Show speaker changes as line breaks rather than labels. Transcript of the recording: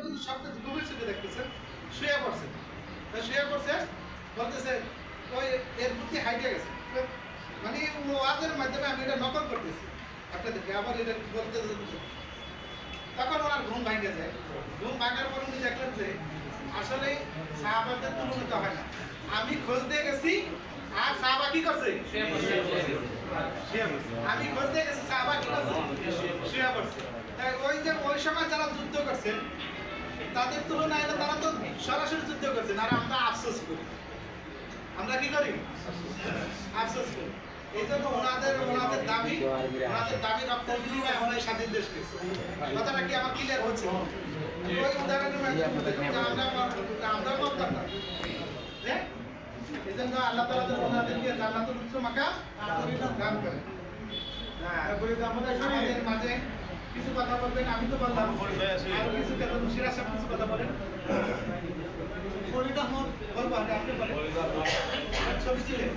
কিন্তু সবটা গভীর চোখে দেখতেছেন, শুয়ে পড়ছে। শুয়ে পড়ছে বলতেছে ওই এর প্রতি হাইটে গেছে, মানে ওয়াজের মাধ্যমে আমি এটা নকল করতেছি আপনাদেরকে, আবার এটা বলতে তখন ওনার ঘুম ভাঙে যায়। ঘুম ভাঙার পর উনি দেখলেন যে আসলে সাহাবাদের তুলনা হয় না। আমি খোঁজ দিয়ে গেছি আর সাহাবা কি করছে? আমি খোঁজ দিয়ে গেছি, সাহাবা কি করছে? শুয়ে পড়ছে। তাই ওই যে ওই সময় যারা যুদ্ধ করছেন তাদের তুলনায় তারা তো সরাসরি যুদ্ধ করছেন, আর আমরা আফসোস করি। আমরা কি করি? আফসোস করি। এই জন্য ওনাদের দাবি রক্তের বিনিময়ে আমরা এই স্বাধীন দেশ পেয়েছি। কথাটা কি আমার ক্লিয়ার হচ্ছে? ওই উদাহরণের আমরা বলতাম না, হ্যাঁ? এই জন্য আল্লাহ তাআলা যেন ওনাদেরকে জান্নাতুল উচ্চ মাকাম দান করেন। আমাদের মাঝে কিছু কথা বলবেন, আমি তো বললাম, আর কিছু কথা সিরাজ সাহেব কিছু কথা বলেন। বলবো আপনি বলেন। ছবি ছিলেন